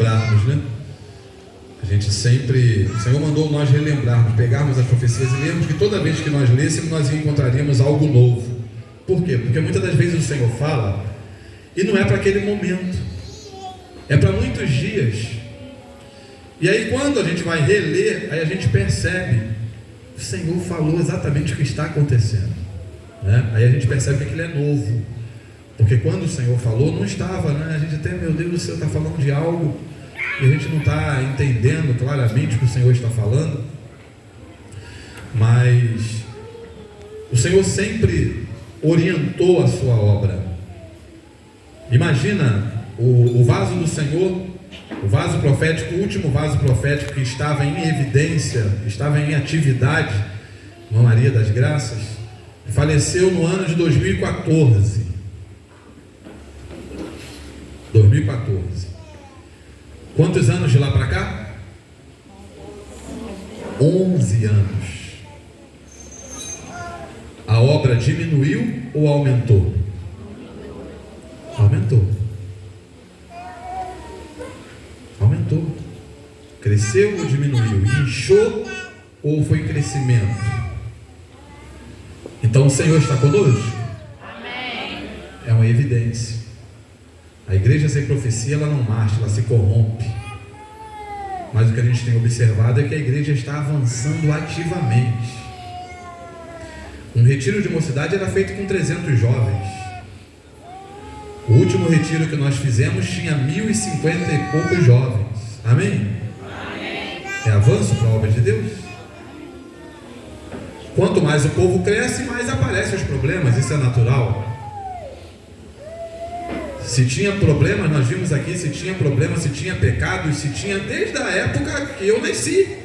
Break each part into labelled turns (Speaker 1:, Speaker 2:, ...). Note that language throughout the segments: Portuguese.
Speaker 1: relembrarmos, né? A gente sempre, o Senhor mandou nós relembrarmos, pegarmos as profecias e lermos que toda vez que nós lêssemos, nós encontraríamos algo novo. Por quê? Porque muitas das vezes o Senhor fala e não é para aquele momento, é para muitos dias. E aí quando a gente vai reler, aí a gente percebe, o Senhor falou exatamente o que está acontecendo, né? Aí a gente percebe que aquilo é novo, porque quando o Senhor falou, não estava, né? A gente até, meu Deus do céu, está falando de algo e a gente não está entendendo claramente o que o Senhor está falando. Mas o Senhor sempre orientou a sua obra. Imagina o vaso do Senhor, o vaso profético, o último vaso profético que estava em evidência, estava em atividade, Maria das Graças, faleceu no ano de 2014. 2014. Quantos anos de lá para cá? 11 anos. A obra diminuiu ou aumentou? Aumentou. Aumentou. Cresceu ou diminuiu? Inchou ou foi crescimento? Então o Senhor está conosco?
Speaker 2: Amém.
Speaker 1: É uma evidência. A igreja sem profecia, ela não marcha, ela se corrompe. Mas o que a gente tem observado é que a igreja está avançando ativamente. Um retiro de mocidade era feito com 300 jovens. O último retiro que nós fizemos tinha 1.050 e poucos jovens. Amém?
Speaker 2: Amém.
Speaker 1: É avanço para a obra de Deus? Quanto mais o povo cresce, mais aparecem os problemas. Isso é natural. Se tinha problemas, nós vimos aqui, se tinha problemas, se tinha pecados, se tinha desde a época que eu nasci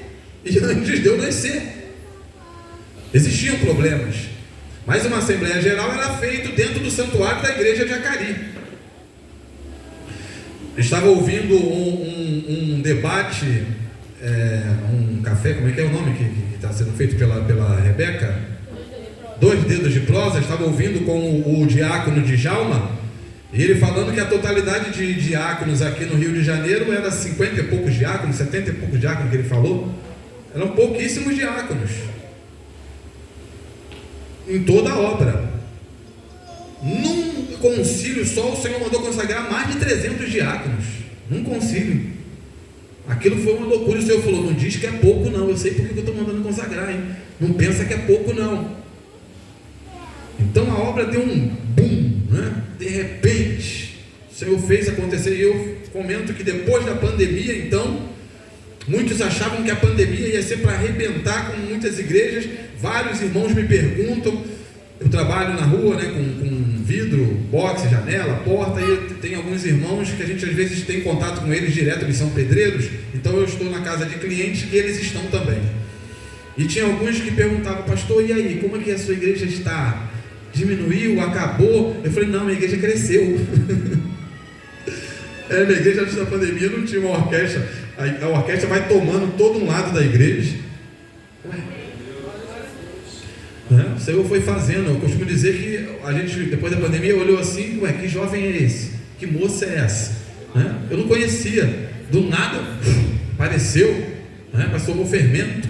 Speaker 1: e antes de eu nascer. Existiam problemas, mas uma Assembleia Geral era feita dentro do santuário da igreja de Acari. Estava ouvindo um debate, um café, como é que é o nome que está sendo feito pela Rebeca? 2 dedos de prosa. Estava ouvindo com o diácono Djalma, e ele falando que a totalidade de diáconos aqui no Rio de Janeiro era 50 e poucos diáconos, 70 e poucos diáconos que ele falou. Eram pouquíssimos diáconos em toda a obra. Num concílio só, o Senhor mandou consagrar mais de 300 diáconos. Num concílio. Aquilo foi uma loucura. O Senhor falou: não diz que é pouco não, eu sei porque eu estou mandando consagrar, hein? Não pensa que é pouco não. Então a obra deu um boom, né? De repente o Senhor fez acontecer. E eu comento que depois da pandemia, então, muitos achavam que a pandemia ia ser para arrebentar com muitas igrejas. Vários irmãos me perguntam, eu trabalho na rua, né, com vidro, boxe, janela, porta, e tem alguns irmãos que a gente às vezes tem contato com eles direto, eles são pedreiros, então eu estou na casa de clientes e eles estão também. E tinha alguns que perguntavam: pastor, e aí, como é que a sua igreja está? Diminuiu? Acabou? Eu falei: não, minha igreja cresceu. Minha igreja antes da pandemia não tinha uma orquestra, a orquestra vai tomando todo um lado da igreja. O Senhor foi fazendo. Eu costumo dizer que a gente, depois da pandemia, olhou assim: ué, que jovem é esse? Que moça é essa? Eu não conhecia. Do nada, apareceu, mas tomou fermento.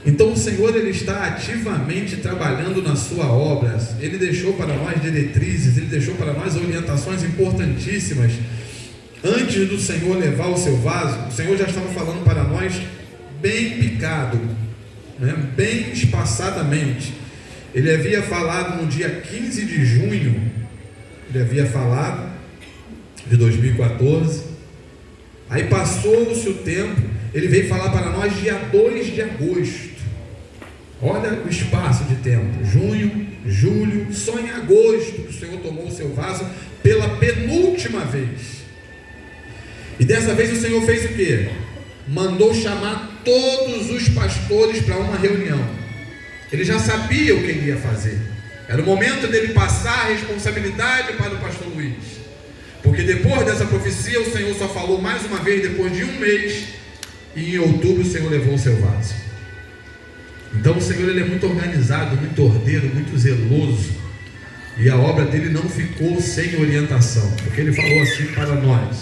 Speaker 1: Então o Senhor, Ele está ativamente trabalhando na sua obra. Ele deixou para nós diretrizes, Ele deixou para nós orientações importantíssimas. Antes do Senhor levar o seu vaso, o Senhor já estava falando para nós bem picado, bem espaçadamente. Ele havia falado no dia 15 de junho, ele havia falado de 2014, aí passou-se o tempo, ele veio falar para nós dia 2 de agosto, olha o espaço de tempo, junho, julho, só em agosto que o Senhor tomou o seu vaso pela penúltima vez. E dessa vez o Senhor fez o quê? Mandou chamar todos os pastores para uma reunião. Ele já sabia o que ele ia fazer. Era o momento dele passar a responsabilidade para o pastor Luiz. Porque depois dessa profecia, o Senhor só falou mais uma vez depois de um mês. E em outubro o Senhor levou o seu vaso. Então o Senhor, ele é muito organizado, muito ordeiro, muito zeloso. E a obra dele não ficou sem orientação. Porque ele falou assim para nós: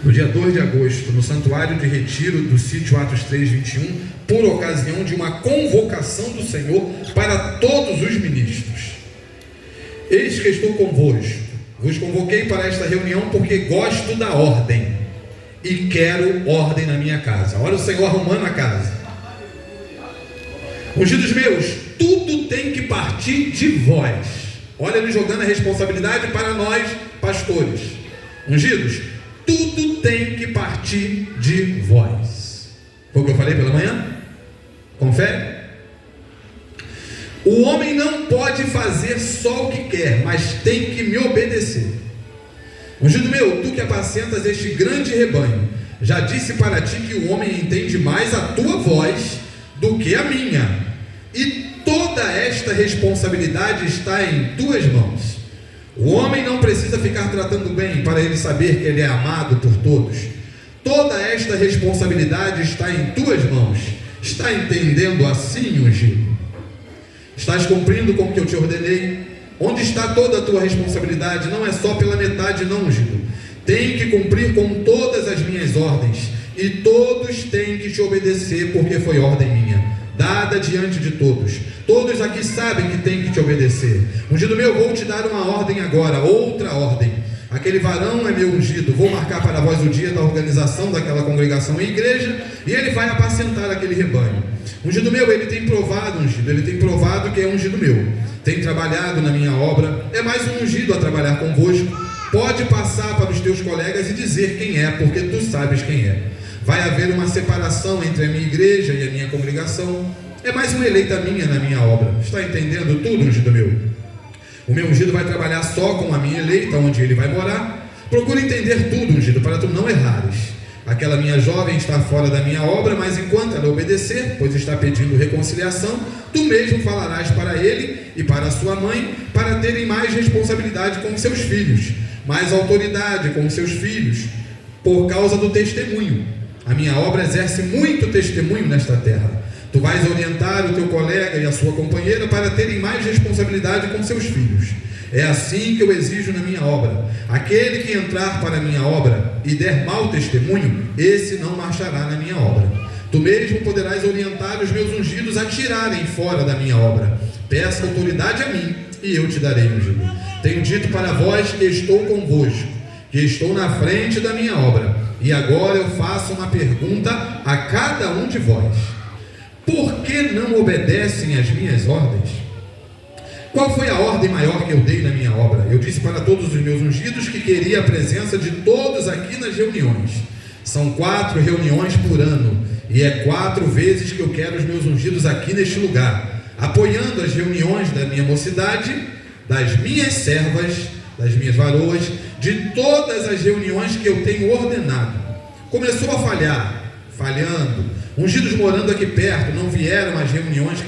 Speaker 1: no dia 2 de agosto, no santuário de retiro do sítio Atos 3:21, por ocasião de uma convocação do Senhor para todos os ministros. Eis que estou convosco, vos convoquei para esta reunião porque gosto da ordem e quero ordem na minha casa. Olha o Senhor arrumando a casa. Ungidos meus, tudo tem que partir de vós. Olha ele jogando a responsabilidade para nós, pastores. Ungidos, tudo tem que partir de vós. Foi o que eu falei pela manhã? Confere? O homem não pode fazer só o que quer, mas tem que me obedecer. Ungido meu, tu que apacentas este grande rebanho, já disse para ti que o homem entende mais a tua voz do que a minha, e toda esta responsabilidade está em tuas mãos. O homem não precisa ficar tratando bem para ele saber que ele é amado por todos. Toda esta responsabilidade está em tuas mãos. Está entendendo assim, ungido? Estás cumprindo com o que eu te ordenei? Onde está toda a tua responsabilidade? Não é só pela metade, não, ungido. Tem que cumprir com todas as minhas ordens, e todos têm que te obedecer, porque foi ordem minha, dada diante de todos. Todos aqui sabem que tem que te obedecer. Ungido meu, vou te dar uma ordem agora, outra ordem. Aquele varão é meu ungido, vou marcar para vós o dia da organização daquela congregação em igreja, e ele vai apacentar aquele rebanho. Ungido meu, ele tem provado, ungido, ele tem provado que é ungido meu, tem trabalhado na minha obra, é mais um ungido a trabalhar convosco. Pode passar para os teus colegas e dizer quem é, porque tu sabes quem é. Vai haver uma separação entre a minha igreja e a minha congregação, é mais uma eleita minha na minha obra. Está entendendo tudo, ungido meu? O meu ungido vai trabalhar só com a minha eleita, onde ele vai morar. Procura entender tudo, ungido, para tu não errares. Aquela minha jovem está fora da minha obra, mas enquanto ela obedecer, pois está pedindo reconciliação, tu mesmo falarás para ele e para a sua mãe, para terem mais responsabilidade com seus filhos, mais autoridade com seus filhos, por causa do testemunho. A minha obra exerce muito testemunho nesta terra. Tu vais orientar o teu colega e a sua companheira para terem mais responsabilidade com seus filhos. É assim que eu exijo na minha obra. Aquele que entrar para a minha obra e der mau testemunho, esse não marchará na minha obra. Tu mesmo poderás orientar os meus ungidos a tirarem fora da minha obra. Peça autoridade a mim e eu te darei, ungido. Tenho dito para vós que estou convosco, que estou na frente da minha obra. E agora eu faço uma pergunta a cada um de vós. Por que não obedecem às minhas ordens? Qual foi a ordem maior que eu dei na minha obra? Eu disse para todos os meus ungidos que queria a presença de todos aqui nas reuniões. São 4 reuniões por ano, e é 4 vezes que eu quero os meus ungidos aqui neste lugar, apoiando as reuniões da minha mocidade, das minhas servas, das minhas varoas, de todas as reuniões que eu tenho ordenado. Começou a falhando. Ungidos morando aqui perto não vieram às reuniões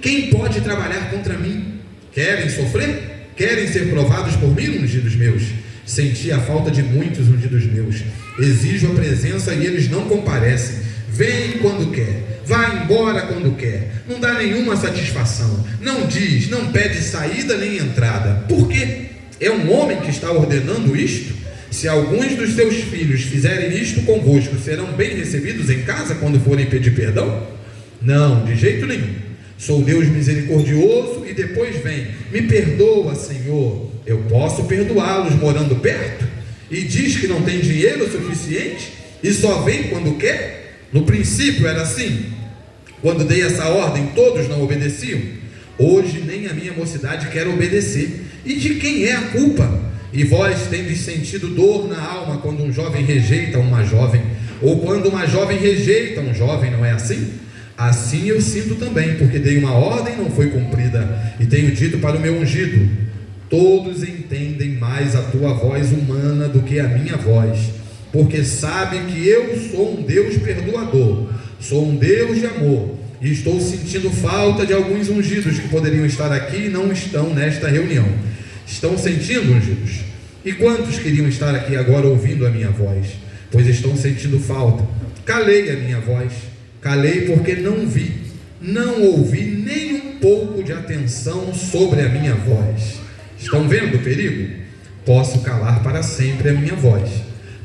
Speaker 1: quem pode trabalhar contra mim? Querem sofrer? Querem ser provados por mim, ungidos meus? Senti a falta de muitos ungidos meus. Exijo a presença e eles não comparecem. Vem quando quer, vai embora quando quer, não dá nenhuma satisfação, não diz, não pede saída nem entrada. Por quê? É um homem que está ordenando isto? Se alguns dos seus filhos fizerem isto convosco, serão bem recebidos em casa quando forem pedir perdão? Não, de jeito nenhum. Sou Deus misericordioso e depois vem, me perdoa, Senhor. Eu posso perdoá-los morando perto? E diz que não tem dinheiro suficiente e só vem quando quer? No princípio era assim. Quando dei essa ordem, todos não obedeciam. Hoje nem a minha mocidade quer obedecer. E de quem é a culpa? E vós tendes sentido dor na alma quando um jovem rejeita uma jovem, ou quando uma jovem rejeita um jovem, não é assim? Assim eu sinto também, porque dei uma ordem e não foi cumprida, e tenho dito para o meu ungido: todos entendem mais a tua voz humana do que a minha voz, porque sabem que eu sou um Deus perdoador, sou um Deus de amor, e estou sentindo falta de alguns ungidos que poderiam estar aqui e não estão nesta reunião. Estão sentindo, ungidos? E quantos queriam estar aqui agora ouvindo a minha voz? Pois estão sentindo falta. Calei a minha voz, calei porque não ouvi nem um pouco de atenção sobre a minha voz. Estão vendo o perigo? posso calar para sempre a minha voz.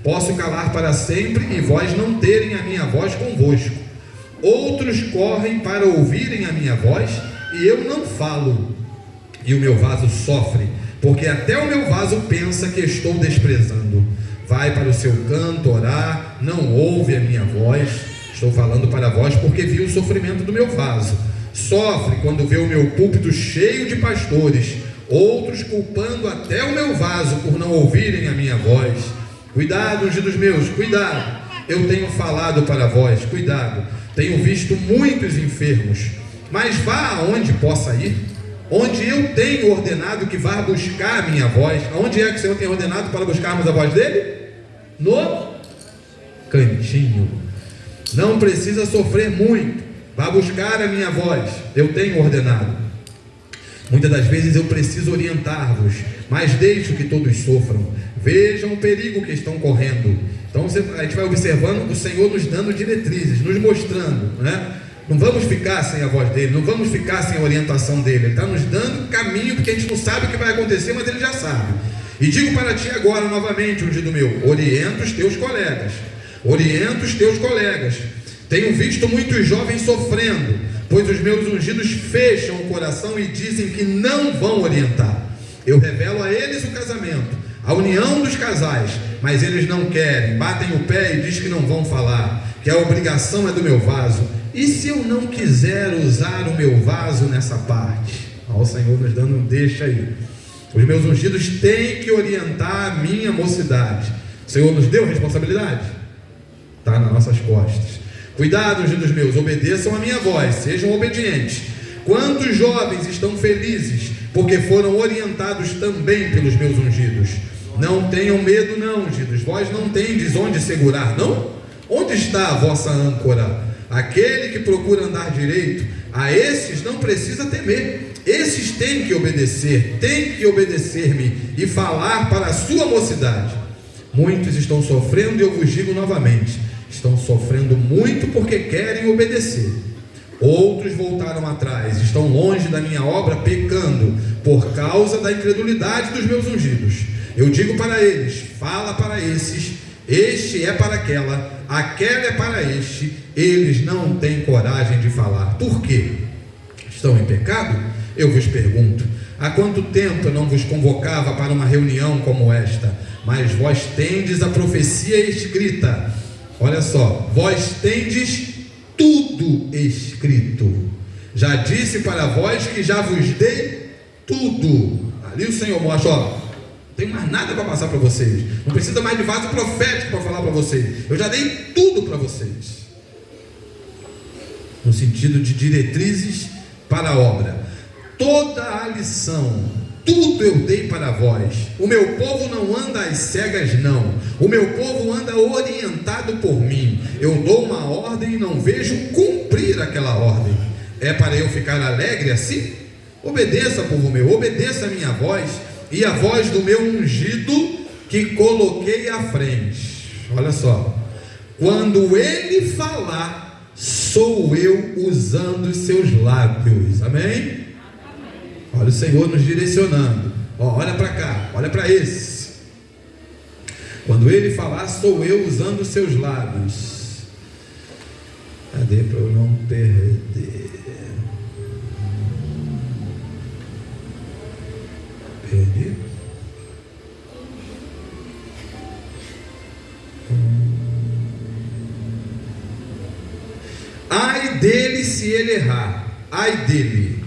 Speaker 1: Posso calar para sempre e vós não terem a minha voz convosco. Outros correm para ouvirem a minha voz e eu não falo. E o meu vaso sofre, porque até o meu vaso pensa que estou desprezando. Vai para o seu canto orar, não ouve a minha voz. Estou falando para vós porque vi o sofrimento do meu vaso. Sofre quando vê o meu púlpito cheio de pastores, outros culpando até o meu vaso por não ouvirem a minha voz. Cuidado, ungidos meus, cuidado. Eu tenho falado para vós, cuidado. Tenho visto muitos enfermos, mas vá aonde possa ir, onde eu tenho ordenado que vá buscar a minha voz. Aonde é que o Senhor tem ordenado para buscarmos a voz dele? No cantinho. Não precisa sofrer muito, vá buscar a minha voz, eu tenho ordenado. Muitas das vezes eu preciso orientar-vos, mas deixo que todos sofram. Vejam o perigo que estão correndo. Então a gente vai observando o Senhor nos dando diretrizes, nos mostrando, né? Não vamos ficar sem a voz dele, não vamos ficar sem a orientação dele. Ele está nos dando caminho, porque a gente não sabe o que vai acontecer, mas ele já sabe. E digo para ti agora novamente, ungido meu, orienta os teus colegas. Orienta os teus colegas. Tenho visto muitos jovens sofrendo, pois os meus ungidos fecham o coração e dizem que não vão orientar. Eu revelo a eles o casamento, a união dos casais, mas eles não querem, batem o pé e dizem que não vão falar, que a obrigação é do meu vaso. E se eu não quiser usar o meu vaso nessa parte? O Senhor nos dando um deixa aí. Os meus ungidos têm que orientar a minha mocidade. O Senhor nos deu responsabilidade? Está nas nossas costas. Cuidado, ungidos meus, obedeçam a minha voz, sejam obedientes. Quantos jovens estão felizes porque foram orientados também pelos meus ungidos? Não tenham medo não, ungidos, vós não tendes onde segurar, não? Onde está a vossa âncora? Aquele que procura andar direito, a esses não precisa temer. Esses têm que obedecer, têm que obedecer-me e falar para a sua mocidade. Muitos estão sofrendo e eu vos digo novamente, estão sofrendo muito porque querem obedecer. Outros voltaram atrás, estão longe da minha obra, pecando por causa da incredulidade dos meus ungidos. Eu digo para eles, fala para esses, este é para aquela é para este. Eles não têm coragem de falar. Por quê? Estão em pecado? Eu vos pergunto, há quanto tempo eu não vos convocava para uma reunião como esta? Mas vós tendes a profecia escrita. Olha só, vós tendes tudo escrito. Já disse para vós que já vos dei tudo. Ali o Senhor mostra, ó, não tem mais nada para passar para vocês. Não precisa mais de vaso profético para falar para vocês. Eu já dei tudo para vocês. No sentido de diretrizes para a obra. Toda a lição, tudo eu dei para vós. O meu povo não anda às cegas, não. O meu povo anda orientado por mim. Eu dou uma ordem e não vejo cumprir aquela ordem. É para eu ficar alegre assim? Obedeça, povo meu, obedeça a minha voz e a voz do meu ungido que coloquei à frente. Olha só, quando ele falar, sou eu usando os seus lábios. Amém? Olha o Senhor nos direcionando. Olha para cá, olha para esse. Quando ele falar, sou eu usando os seus lábios. Cadê para eu não perder? Perdi? Ai dele se ele errar. Ai dele.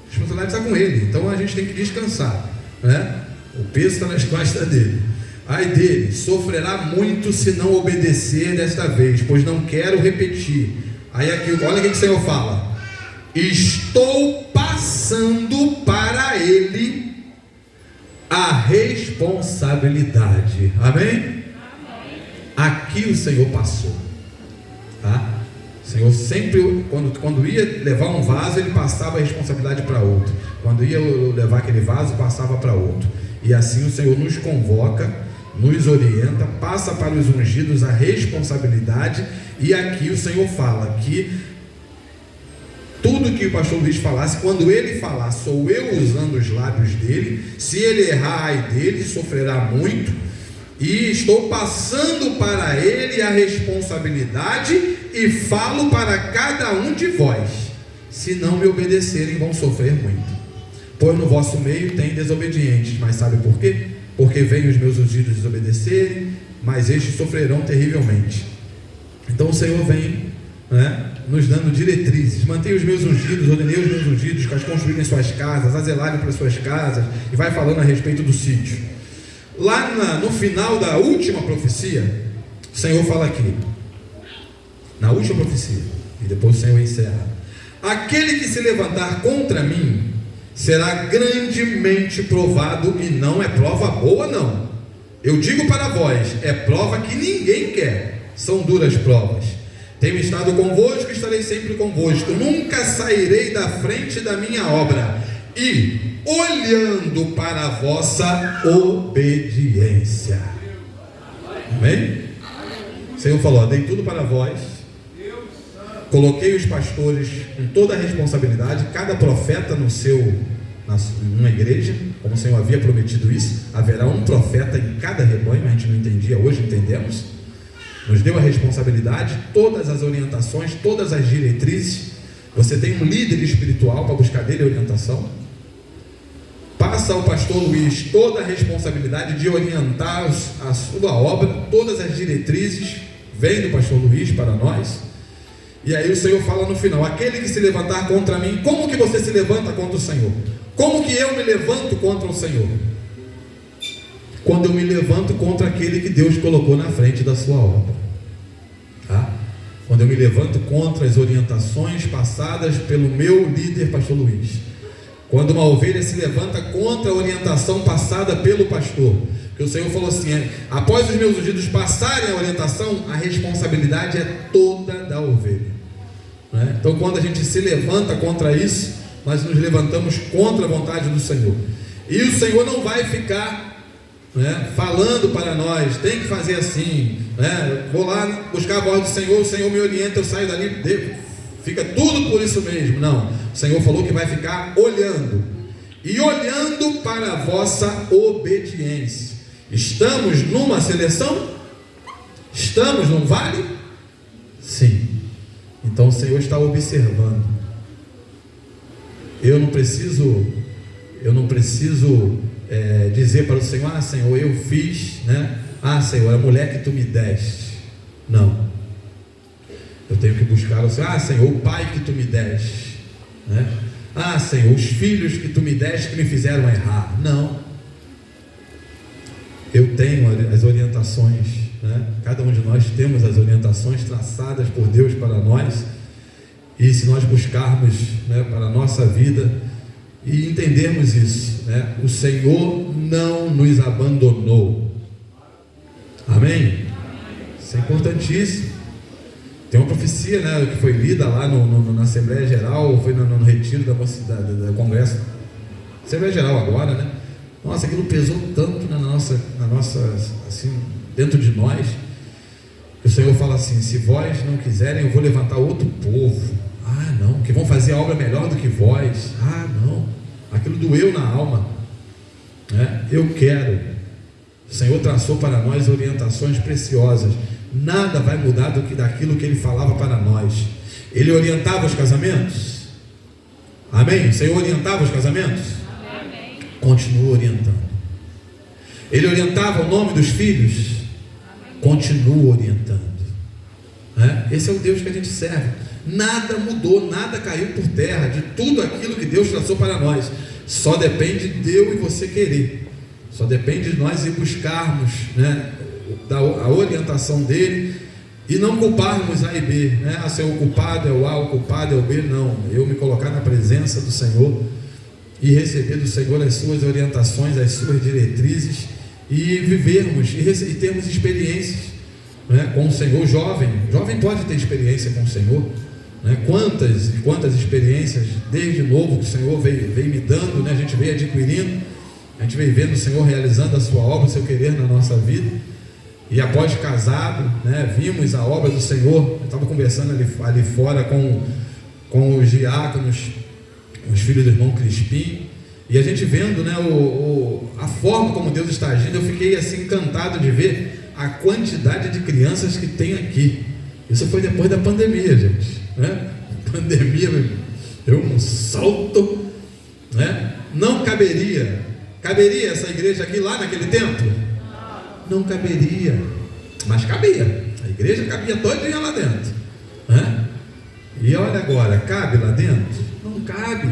Speaker 1: A responsabilidade está com ele, então a gente tem que descansar, né? O peso está nas costas dele. Ai dele, sofrerá muito se não obedecer desta vez, pois não quero repetir. Aí aqui, olha o que o Senhor fala: estou passando para ele a responsabilidade. Amém? Aqui o Senhor passou, tá? O Senhor sempre, quando ia levar um vaso, ele passava a responsabilidade para outro. Quando ia levar aquele vaso, passava para outro. E assim o Senhor nos convoca, nos orienta, passa para os ungidos a responsabilidade. E aqui o Senhor fala que
Speaker 3: tudo que o pastor Luiz falasse, quando ele falar, sou eu usando os lábios dele. Se ele errar, ai dele, sofrerá muito. E estou passando para ele a responsabilidade e falo para cada um de vós: se não me obedecerem, vão sofrer muito. Pois no vosso meio tem desobedientes, mas sabe por quê? Porque vêm os meus ungidos desobedecerem, mas estes sofrerão terrivelmente. Então o Senhor vem, né, nos dando diretrizes. Mantenha os meus ungidos, ordenei os meus ungidos que as construírem suas casas, a zelarem para suas casas, e vai falando a respeito do sítio. Lá no final da última profecia, o Senhor fala aqui, na última profecia, e depois o Senhor encerra: aquele que se levantar contra mim será grandemente provado. E não é prova boa, não. Eu digo para vós, é prova que ninguém quer. São duras provas. Tenho estado convosco, estarei sempre convosco. Nunca sairei da frente da minha obra. E olhando para a vossa obediência. Amém? O Senhor falou: dei tudo para vós. Coloquei os pastores com toda a responsabilidade, cada profeta numa igreja, como o Senhor havia prometido isso. Haverá um profeta em cada rebanho. A gente não entendia, hoje entendemos. Nos deu a responsabilidade, todas as orientações, todas as diretrizes. Você tem um líder espiritual para buscar dele orientação. Passa ao pastor Luiz toda a responsabilidade de orientar a sua obra, todas as diretrizes vêm do pastor Luiz para nós. E aí o Senhor fala no final: aquele que se levantar contra mim. Como que você se levanta contra o Senhor? Como que eu me levanto contra o Senhor? Quando eu me levanto contra aquele que Deus colocou na frente da sua obra, tá? Quando eu me levanto contra as orientações passadas pelo meu líder, pastor Luiz. Quando uma ovelha se levanta contra a orientação passada pelo pastor, porque o Senhor falou assim: após os meus ungidos passarem a orientação, a responsabilidade é toda da ovelha, né? Então quando a gente se levanta contra isso, nós nos levantamos contra a vontade do Senhor. E o Senhor não vai ficar, né, falando para nós: tem que fazer assim, né? Vou lá buscar a voz do Senhor, o Senhor me orienta, eu saio dali, fica tudo por isso mesmo. Não, o Senhor falou que vai ficar olhando, e olhando para a vossa obediência. Estamos numa seleção? Estamos num vale? Sim. Então o Senhor está observando. Eu não preciso dizer para o Senhor: ah, Senhor, eu fiz, né? Ah, Senhor, a mulher que tu me deste. Não. Eu tenho que buscar o Senhor: ah, Senhor, o pai que tu me deste, né? Ah, Senhor, os filhos que tu me deste que me fizeram errar. Não. Eu tenho as orientações, né? Cada um de nós temos as orientações traçadas por Deus para nós. E se nós buscarmos, né, para a nossa vida e entendermos isso, né, o Senhor não nos abandonou. Amém? Isso é importantíssimo. Tem uma profecia, né, que foi lida lá na Assembleia Geral, foi no retiro da Congresso, Assembleia Geral agora, né? Nossa, aquilo pesou tanto na nossa assim, dentro de nós, que o Senhor fala assim: se vós não quiserem, eu vou levantar outro povo. Ah, não, que vão fazer a obra melhor do que vós. Ah, não, aquilo doeu na alma, né? Eu quero. O Senhor traçou para nós orientações preciosas. Nada vai mudar daquilo que Ele falava para nós. Ele orientava os casamentos? Amém? O Senhor orientava os casamentos?
Speaker 2: Amém.
Speaker 3: Continua orientando. Ele orientava o nome dos filhos? Amém. Continua orientando, né? Esse é o Deus que a gente serve. Nada mudou, nada caiu por terra de tudo aquilo que Deus traçou para nós. Só depende de eu e você querer. Só depende de nós ir buscarmos, né, a orientação dele e não culparmos A e B, né? Ah, se o culpado é o A, o culpado é o B. Não, eu me colocar na presença do Senhor e receber do Senhor as suas orientações, as suas diretrizes, e vivermos e termos experiências, né, com o Senhor. Jovem pode ter experiência com o Senhor, né? Quantas e quantas experiências desde novo que o Senhor veio me dando, né? A gente veio adquirindo, a gente veio vendo o Senhor realizando a sua obra, o seu querer na nossa vida. E após casado, né, vimos a obra do Senhor. Eu estava conversando ali fora com com os diáconos, os filhos do irmão Crispim, e a gente vendo, né, a forma como Deus está agindo, eu fiquei assim encantado de ver a quantidade de crianças que tem aqui. Isso foi depois da pandemia, gente, né? Pandemia deu um salto, né? Não caberia essa igreja aqui lá naquele tempo? Não caberia, mas cabia. A igreja cabia todinha lá dentro, né? E olha agora, cabe lá dentro? Não cabe,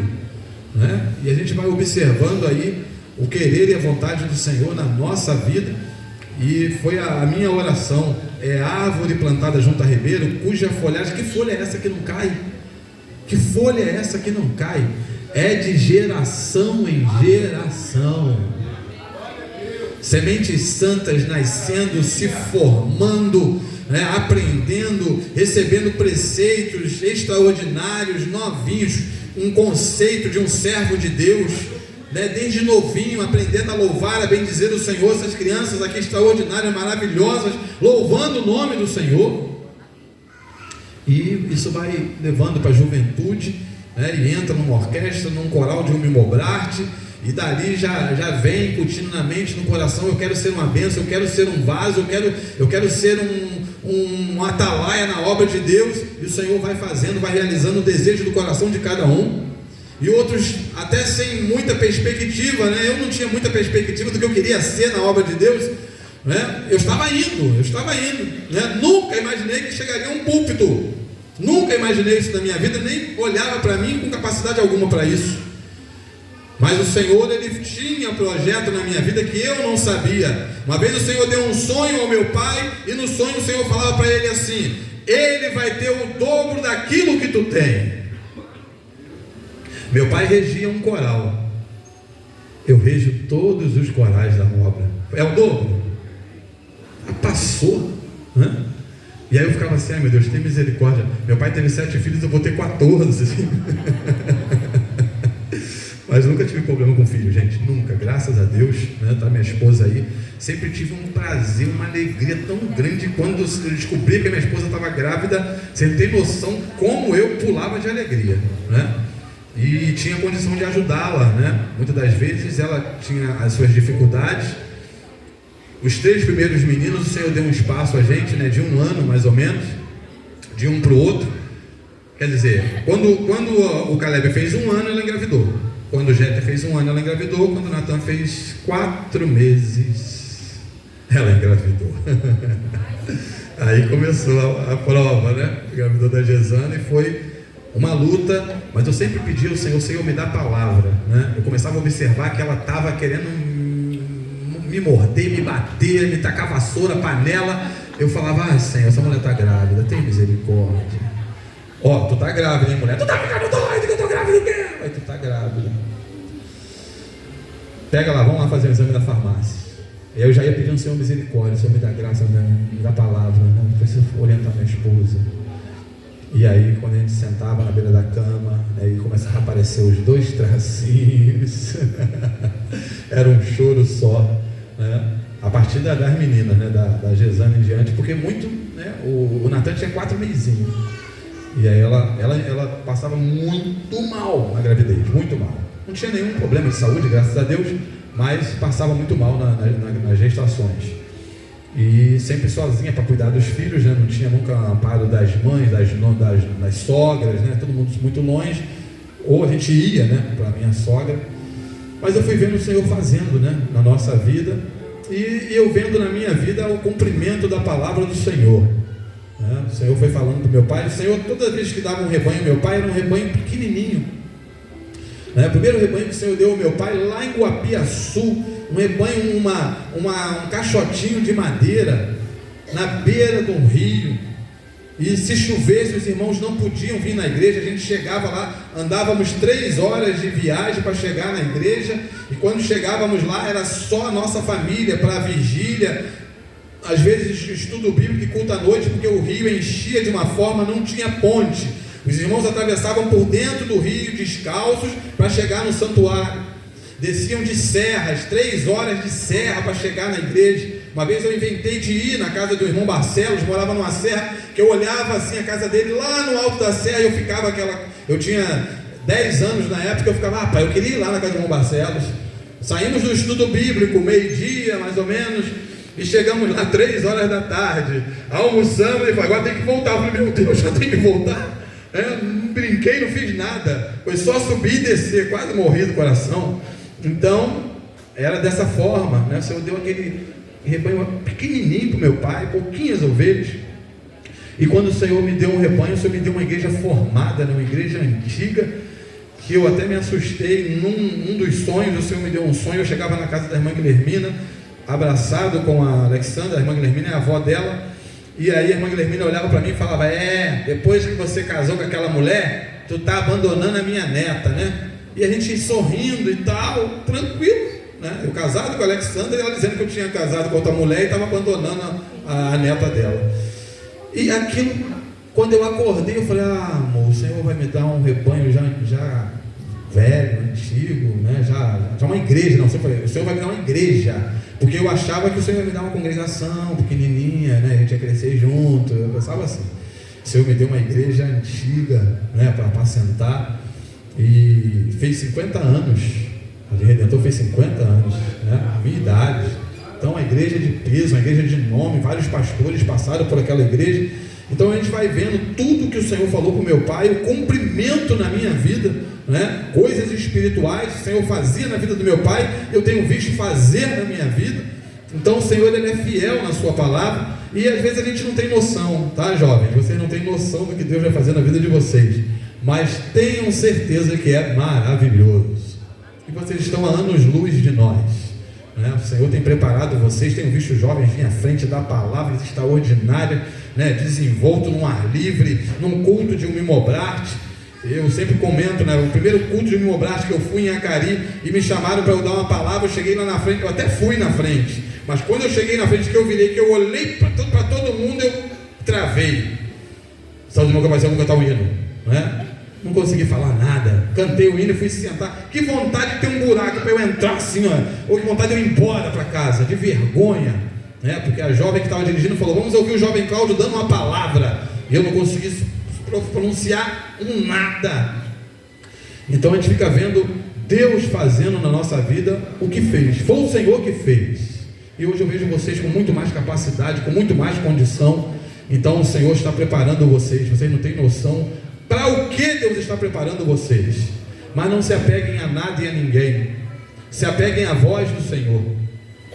Speaker 3: né? E a gente vai observando aí o querer e a vontade do Senhor na nossa vida. E foi a minha oração: é árvore plantada junto a ribeiro, cuja folhagem, que folha é essa que não cai? Que folha é essa que não cai? É de geração em geração. Sementes santas nascendo, se formando, né, aprendendo, recebendo preceitos extraordinários, novinhos, um conceito de um servo de Deus, né, desde novinho, aprendendo a louvar, a bendizer o Senhor. Essas crianças aqui extraordinárias, maravilhosas, louvando o nome do Senhor. E isso vai levando para a juventude, né, e entra numa orquestra, num coral de uma Imobrarte, e dali já vem incutindo na mente, no coração: eu quero ser uma bênção, eu quero ser um vaso, eu quero ser um atalaia na obra de Deus. E o Senhor vai fazendo, vai realizando o desejo do coração de cada um. E outros até sem muita perspectiva, né? Eu não tinha muita perspectiva do que eu queria ser na obra de Deus, né? Eu estava indo, né? Nunca imaginei que chegaria a um púlpito, nunca imaginei isso na minha vida, nem olhava para mim com capacidade alguma para isso. Mas o Senhor, Ele tinha um projeto na minha vida que eu não sabia. Uma vez o Senhor deu um sonho ao meu pai, e no sonho o Senhor falava para ele assim: ele vai ter o dobro daquilo que tu tem. Meu pai regia um coral. Eu rejo todos os corais da obra. É o dobro? Passou, né? E aí eu ficava assim: ai meu Deus, tem misericórdia. Meu pai teve 7 filhos, eu vou ter 14. Mas nunca tive problema com filho, gente, nunca, graças a Deus, né? Tá minha esposa aí. Sempre tive um prazer, uma alegria tão grande quando eu descobri que a minha esposa estava grávida. Você não tem noção como eu pulava de alegria, né? E tinha condição de ajudá-la, né? Muitas das vezes ela tinha as suas dificuldades. Os 3 primeiros meninos, o Senhor deu um espaço a gente, né? De 1 ano mais ou menos, de um para o outro. Quer dizer, quando o Caleb fez 1 ano, ela engravidou. Quando o Jéter fez 1 ano, ela engravidou. Quando o Natan fez 4 meses, ela engravidou. Aí começou a prova, né? Engravidou da Gesana e foi uma luta. Mas eu sempre pedi ao Senhor: Senhor, me dá a palavra, né? Eu começava a observar que ela estava querendo me morder, me bater, me tacar vassoura, panela. Eu falava: ah, Senhor, essa mulher está grávida, tem misericórdia. Ó, tu tá grávida, hein, mulher? Tu tá ficando doido que eu tô grávida o quê? Aí tu tá grávida. Pega lá, vamos lá fazer o exame da farmácia. E aí eu já ia pedindo: Senhor, misericórdia, Senhor, me dá graça, me dá palavra, né? Preciso orientar minha esposa. E aí, quando a gente sentava na beira da cama, aí começava a aparecer os 2 tracinhos. Era um choro só, né? A partir das meninas, né? Da Gesana em diante, porque muito, né? O Natan tinha 4 mesinhos. E aí ela passava muito mal na gravidez, muito mal. Não tinha nenhum problema de saúde, graças a Deus, mas passava muito mal nas gestações. E sempre sozinha para cuidar dos filhos, né? Não tinha nunca amparo das mães, das sogras, né? Todo mundo muito longe. Ou a gente ia, né, para a minha sogra. Mas eu fui vendo o Senhor fazendo, né, na nossa vida. E eu vendo na minha vida o cumprimento da palavra do Senhor. O Senhor foi falando para o meu pai. O Senhor, toda vez que dava um rebanho, meu pai era um rebanho pequenininho, né? O primeiro rebanho que o Senhor deu ao meu pai lá em Guapiaçu, um rebanho, um caixotinho de madeira na beira do rio. E se chovesse, os irmãos não podiam vir na igreja. A gente chegava lá, andávamos 3 horas de viagem para chegar na igreja. E quando chegávamos lá, era só a nossa família para a vigília. Às vezes estudo bíblico e culto à noite, porque o rio enchia de uma forma, não tinha ponte. Os irmãos atravessavam por dentro do rio descalços para chegar no santuário. Desciam de serras, 3 horas de serra para chegar na igreja. Uma vez eu inventei de ir na casa do irmão Barcelos, morava numa serra, que eu olhava assim a casa dele lá no alto da serra, e eu ficava Eu tinha 10 anos na época, eu ficava, pai, eu queria ir lá na casa do irmão Barcelos. Saímos do estudo bíblico, meio-dia mais ou menos, e chegamos lá 3 horas da tarde, almoçamos e falei, agora tem que voltar. Eu falei, meu Deus, já tem que voltar? Não brinquei, não fiz nada, foi só subir e descer, quase morri do coração. Então, era dessa forma, né? O Senhor deu aquele rebanho pequenininho para o meu pai, pouquinhas ovelhas. E quando o Senhor me deu um rebanho, o Senhor me deu uma igreja formada, uma igreja antiga, que eu até me assustei. Num dos sonhos, o Senhor me deu um sonho. Eu chegava na casa da irmã Guilhermina, abraçado com a Alexandra. A irmã Guilhermina é a avó dela. E aí a irmã Guilhermina olhava para mim e falava, depois que você casou com aquela mulher, tu tá abandonando a minha neta, né? E a gente sorrindo e tal, tranquilo, né? Eu casado com a Alexandra e ela dizendo que eu tinha casado com outra mulher e estava abandonando a neta dela. E aquilo, quando eu acordei, eu falei, amor, o Senhor vai me dar um rebanho já velho, antigo, né? Já uma igreja, não, o Senhor vai me dar uma igreja, porque eu achava que o Senhor ia me dar uma congregação pequenininha, né? A gente ia crescer junto, eu pensava assim. O Senhor me deu uma igreja antiga, né? Para apacentar, e fez 50 anos, a Redentor fez 50 anos, né? A minha idade. Então, uma igreja de peso, uma igreja de nome, vários pastores passaram por aquela igreja. Então, a gente vai vendo tudo que o Senhor falou para o meu pai, o cumprimento na minha vida, né? Coisas espirituais, o Senhor fazia na vida do meu pai, eu tenho visto fazer na minha vida. Então, o Senhor, Ele é fiel na sua palavra, e às vezes a gente não tem noção, tá, jovens? Vocês não têm noção do que Deus vai fazer na vida de vocês, mas tenham certeza que é maravilhoso, e vocês estão a anos-luz de nós. O Senhor tem preparado vocês, tenho visto jovens vir à frente da palavra extraordinária, né? Desenvolto num ar livre, num culto de um Mimobrart. Eu sempre comento, né? O primeiro culto de um Mimobrart que eu fui em Acari e me chamaram para eu dar uma palavra, eu cheguei lá na frente, eu até fui na frente, mas quando eu cheguei na frente, que eu virei, que eu olhei para todo mundo, eu travei. Sabe de novo que vai ser, eu vou cantar o hino, né? Não consegui falar nada, cantei o hino e fui sentar. Que vontade de ter um buraco para eu entrar assim, ó, ou que vontade de eu ir embora para casa, de vergonha, né? Porque a jovem que estava dirigindo falou, vamos ouvir o jovem Cláudio dando uma palavra, e eu não consegui pronunciar um nada. Então a gente fica vendo Deus fazendo na nossa vida o que fez, foi o Senhor que fez, e hoje eu vejo vocês com muito mais capacidade, com muito mais condição. Então o Senhor está preparando vocês não têm noção para o que Deus está preparando vocês. Mas não se apeguem a nada e a ninguém, se apeguem à voz do Senhor.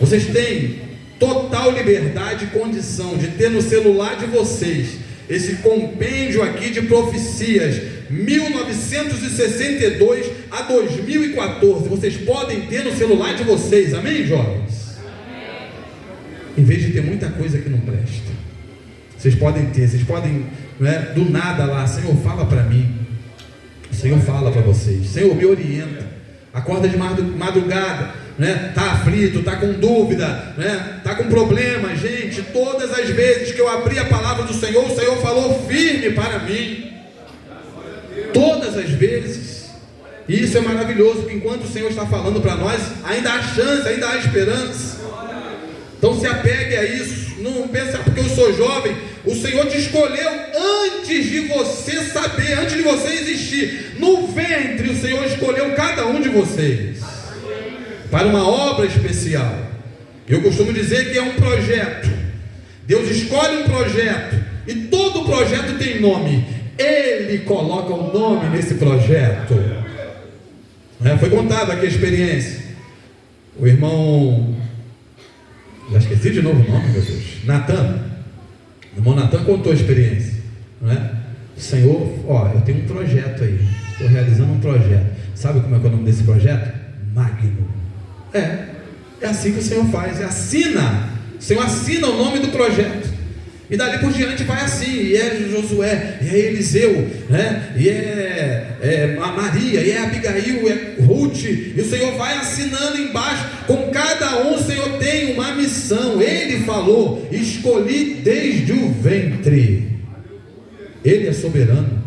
Speaker 3: Vocês têm total liberdade e condição de ter no celular de vocês esse compêndio aqui de profecias 1962 a 2014, vocês podem ter no celular de vocês, amém, jovens? Amém. Em vez de ter muita coisa que não presta, vocês podem ter, né, do nada lá, Senhor, fala para mim, o Senhor fala para vocês, Senhor, me orienta, acorda de madrugada, né, tá aflito, tá com dúvida, né, tá com problema. Gente, todas as vezes que eu abri a palavra do Senhor, o Senhor falou firme para mim, todas as vezes. E isso é maravilhoso, porque enquanto o Senhor está falando para nós, ainda há chance, ainda há esperança. Então se apegue a isso, não pense, porque eu sou jovem. O Senhor te escolheu antes de você saber, antes de você existir. No ventre o Senhor escolheu cada um de vocês para uma obra especial. Eu costumo dizer que é um projeto. Deus escolhe um projeto, e todo projeto tem nome. Ele coloca o nome nesse projeto. Foi contado aqui a experiência. O irmão, já esqueci de novo o nome, meu Deus, Natan. O irmão Natan contou a experiência, não é? Senhor, eu tenho um projeto aí, estou realizando um projeto. Sabe como é que é o nome desse projeto? Magno. É assim que o Senhor faz, assina. O Senhor assina o nome do projeto, e dali por diante vai assim. E é Josué, e é Eliseu, né? E é a Maria, e é Abigail, é Ruth, e o Senhor vai assinando embaixo. Com cada um o Senhor tem uma missão. Ele falou, escolhi desde o ventre. Ele é soberano,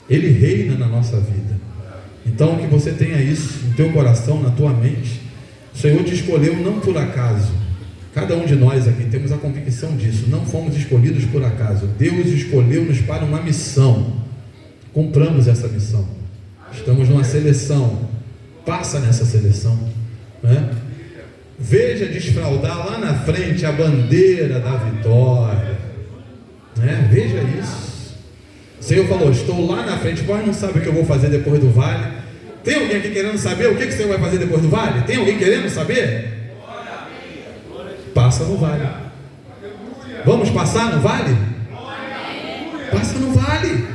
Speaker 3: Ele reina na nossa vida. Então que você tenha isso no teu coração, na tua mente. O Senhor te escolheu não por acaso. Cada um de nós aqui temos a convicção disso. Não fomos escolhidos por acaso. Deus escolheu-nos para uma missão.
Speaker 1: Cumpramos essa missão. Estamos numa seleção. Passa nessa seleção, né? Veja desfraldar lá na frente a bandeira da vitória, né? Veja isso. O Senhor falou: estou lá na frente. Vós não sabe o que eu vou fazer depois do vale. Tem alguém aqui querendo saber o que o Senhor vai fazer depois do vale? Tem alguém querendo saber? Passa no vale. Vamos passar no vale? Passa no vale.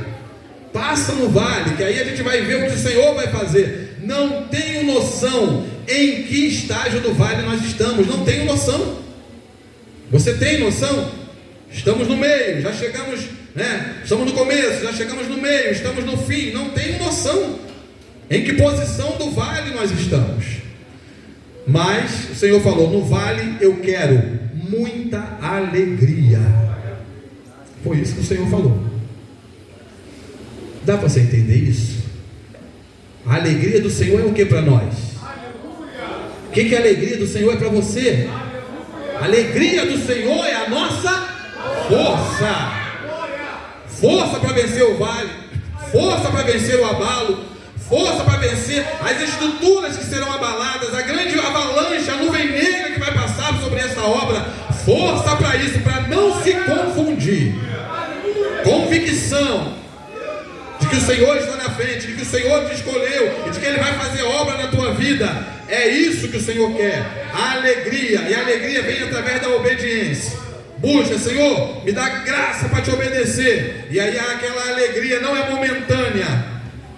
Speaker 1: Passa no vale, que aí a gente vai ver o que o Senhor vai fazer. Não tenho noção em que estágio do vale nós estamos. Não tenho noção. Você tem noção? Estamos no meio, já chegamos, né? Estamos no começo, já chegamos no meio, estamos no fim. Não tenho noção em que posição do vale nós estamos. Mas o Senhor falou: no vale eu quero muita alegria. Foi isso que o Senhor falou. Dá para você entender isso? A alegria do Senhor é o que para nós? O que a alegria do Senhor é para você? A alegria do Senhor é a nossa força. Força para vencer o vale, força para vencer o abalo, força para vencer as estruturas que serão abaladas, a grande avalanche, a nuvem negra que vai passar sobre essa obra. Força para isso, para não se confundir. Convicção de que o Senhor está na frente, de que o Senhor te escolheu e de que Ele vai fazer obra na tua vida. É isso que o Senhor quer, a alegria. E a alegria vem através da obediência. Busca: Senhor, me dá graça para te obedecer. E aí aquela alegria não é momentânea.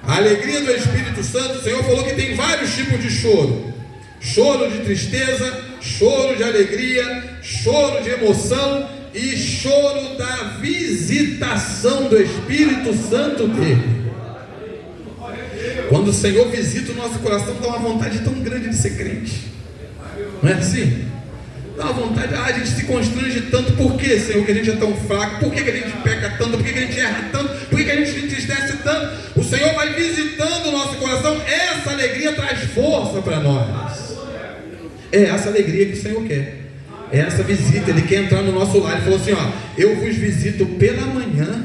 Speaker 1: A alegria do Espírito Santo, o Senhor falou que tem vários tipos de choro: choro de tristeza, choro de alegria, choro de emoção e choro da visitação do Espírito Santo dele. Quando o Senhor visita o nosso coração, dá uma vontade tão grande de ser crente. Não é assim? Dá uma vontade, a gente se constrange tanto. Por que, Senhor, que a gente é tão fraco? Por que a gente peca tanto? Por que a gente erra tanto? Por que a gente se entristece tanto? O Senhor vai visitando o nosso coração. Essa alegria traz força para nós. É essa alegria que o Senhor quer. É essa visita. Ele quer entrar no nosso lar. Ele falou assim: ó, eu vos visito pela manhã,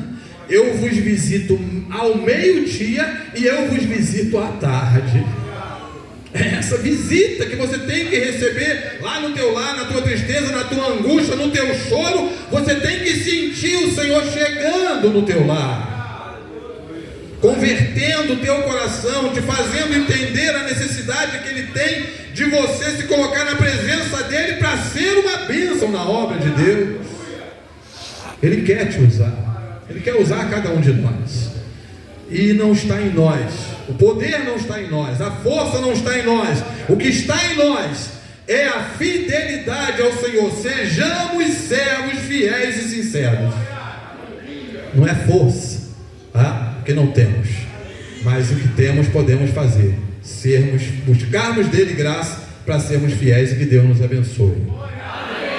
Speaker 1: eu vos visito ao meio-dia e eu vos visito à tarde. É essa visita que você tem que receber lá no teu lar, na tua tristeza, na tua angústia, no teu choro. Você tem que sentir o Senhor chegando no teu lar, convertendo o teu coração, te fazendo entender a necessidade que Ele tem de você se colocar na presença dEle para ser uma bênção na obra de Deus. Ele quer te usar, Ele quer usar cada um de nós. E não está em nós, o poder não está em nós, a força não está em nós. O que está em nós é a fidelidade ao Senhor. Sejamos servos fiéis e sinceros. Não é força, tá? Porque não temos, mas o que temos podemos fazer. Buscarmos dele graça para sermos fiéis e que Deus nos abençoe.